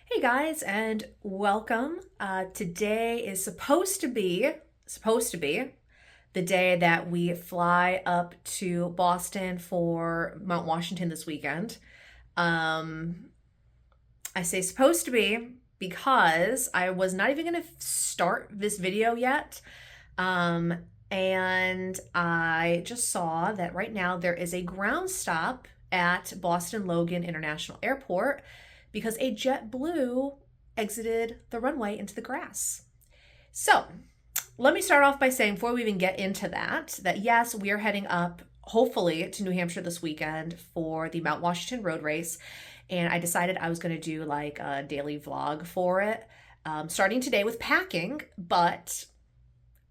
Hey guys, and welcome. Today is supposed to be the day that we fly up to Boston for Mount Washington this weekend. Um, I say supposed to be because I was not even going to start this video yet. Um, and I just saw that right now there is a ground stop at Boston Logan International Airport because a JetBlue exited the runway into the grass. So let me start off by saying, before we even get into that yes, we are heading up, hopefully, to New Hampshire this weekend for the Mount Washington road race. And I decided I was going to do like a daily vlog for it, starting today with packing, but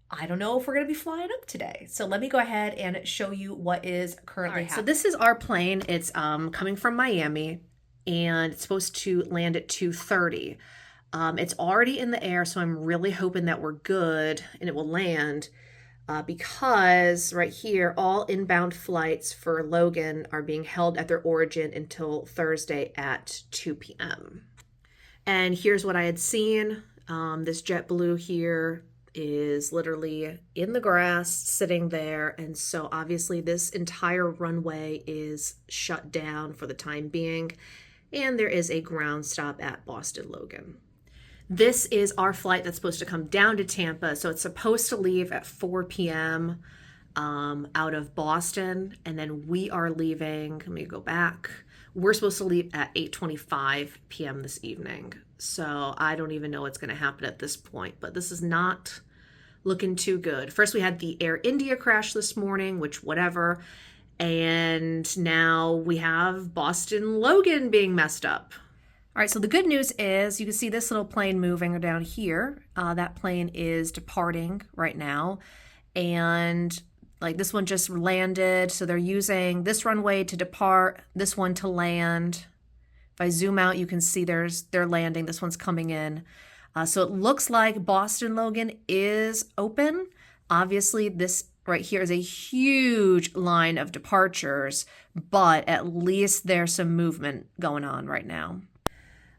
I don't know if we're going to be flying up today. So let me go ahead and show you what is currently happening. So this is our plane. It's coming from Miami, and it's supposed to land at 2:30. It's already in the air, so I'm really hoping that we're good and it will land, because right here, all inbound flights for Logan are being held at their origin until Thursday at 2 p.m. And here's what I had seen. This JetBlue here is literally in the grass sitting there, and so obviously this entire runway is shut down for the time being, and there is a ground stop at Boston Logan. This is our flight that's supposed to come down to Tampa, so it's supposed to leave at 4 p.m. Out of Boston, and then we are leaving, let me go back, we're supposed to leave at 8:25 p.m. this evening. So I don't even know what's going to happen at this point, but this is not looking too good. First we had the Air India crash this morning, which whatever, and now we have Boston Logan being messed up. All right, so the good news is you can see this little plane moving down here. That plane is departing right now, and like this one just landed, so they're using this runway to depart, this one to land. If I zoom out, you can see they're landing. This one's coming in. So it looks like Boston Logan is open. Obviously, this right here is a huge line of departures, but at least there's some movement going on right now.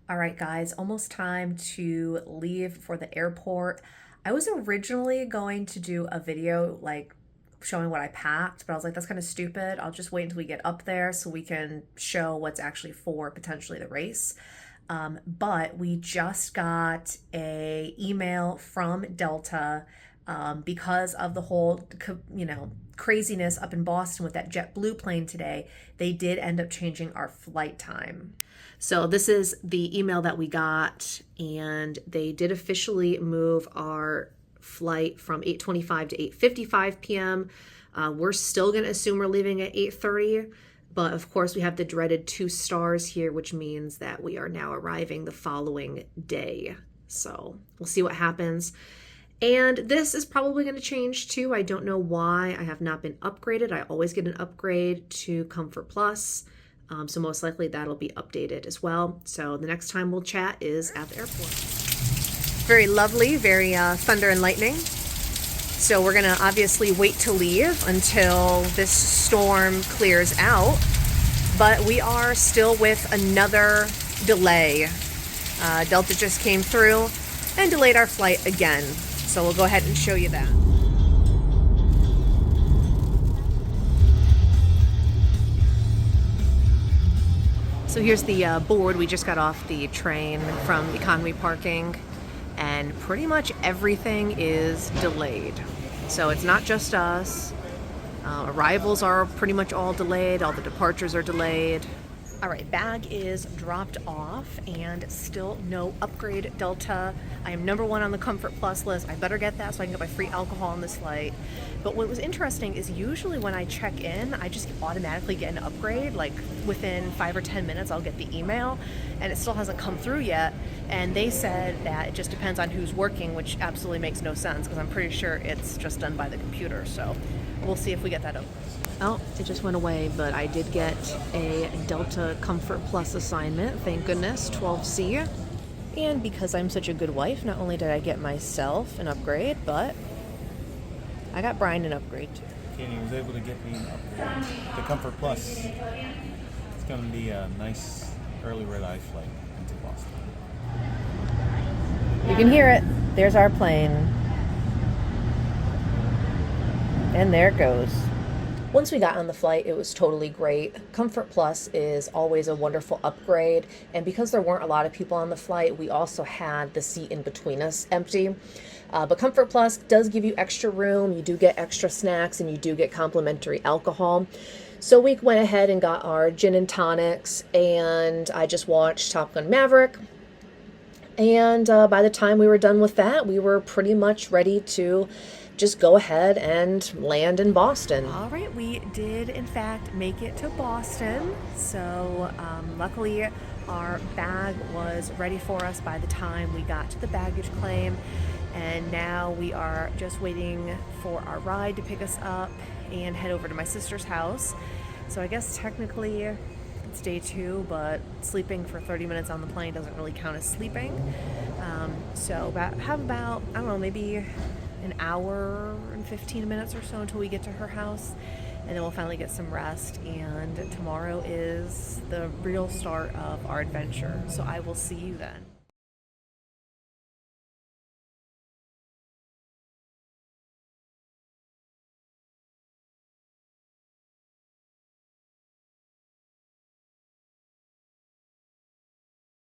All right, guys, almost time to leave for the airport. I was originally going to do a video like showing what I packed, but I was like, that's kind of stupid. I'll just wait until we get up there so we can show what's actually for potentially the race. But we just got a email from Delta, because of the whole, craziness up in Boston with that JetBlue plane today. They did end up changing our flight time. So this is the email that we got, and they did officially move our flight from 8:25 to 8:55 p.m. We're still going to assume we're leaving at 8:30. But of course, we have the dreaded 2 stars here, which means that we are now arriving the following day. So we'll see what happens. And this is probably going to change too. I don't know why I have not been upgraded. I always get an upgrade to Comfort Plus. So most likely that'll be updated as well. So the next time we'll chat is at the airport. Very lovely, very thunder and lightning. So we're gonna obviously wait to leave until this storm clears out, but we are still with another delay. Delta just came through and delayed our flight again. So we'll go ahead and show you that. So here's the board. We just got off the train from economy parking, and pretty much everything is delayed. So it's not just us. Arrivals are pretty much all delayed. All the departures are delayed. All right, bag is dropped off, and still no upgrade Delta. I am number 1 on the Comfort Plus list. I better get that so I can get my free alcohol on this flight. But what was interesting is usually when I check in, I just automatically get an upgrade. Like within 5 or 10 minutes, I'll get the email, and it still hasn't come through yet. And they said that it just depends on who's working, which absolutely makes no sense because I'm pretty sure it's just done by the computer. So we'll see if we get that upgrade. Oh, it just went away, but I did get a Delta Comfort Plus assignment, thank goodness, 12C. And because I'm such a good wife, not only did I get myself an upgrade, but I got Brian an upgrade too. Katie was able to get me an upgrade. The Comfort Plus. It's going to be a nice early red-eye flight into Boston. You can hear it. There's our plane. And there it goes. Once we got on the flight, it was totally great. Comfort Plus is always a wonderful upgrade. And because there weren't a lot of people on the flight, we also had the seat in between us empty. But Comfort Plus does give you extra room. You do get extra snacks and you do get complimentary alcohol. So we went ahead and got our gin and tonics, and I just watched Top Gun Maverick. And by the time we were done with that, we were pretty much ready to just go ahead and land in Boston. All right, we did in fact make it to Boston. So luckily our bag was ready for us by the time we got to the baggage claim. And now we are just waiting for our ride to pick us up and head over to my sister's house. So I guess technically it's day 2, but sleeping for 30 minutes on the plane doesn't really count as sleeping. So have about, I don't know, maybe an hour and 15 minutes or so until we get to her house, and then we'll finally get some rest. And tomorrow is the real start of our adventure. So I will see you then.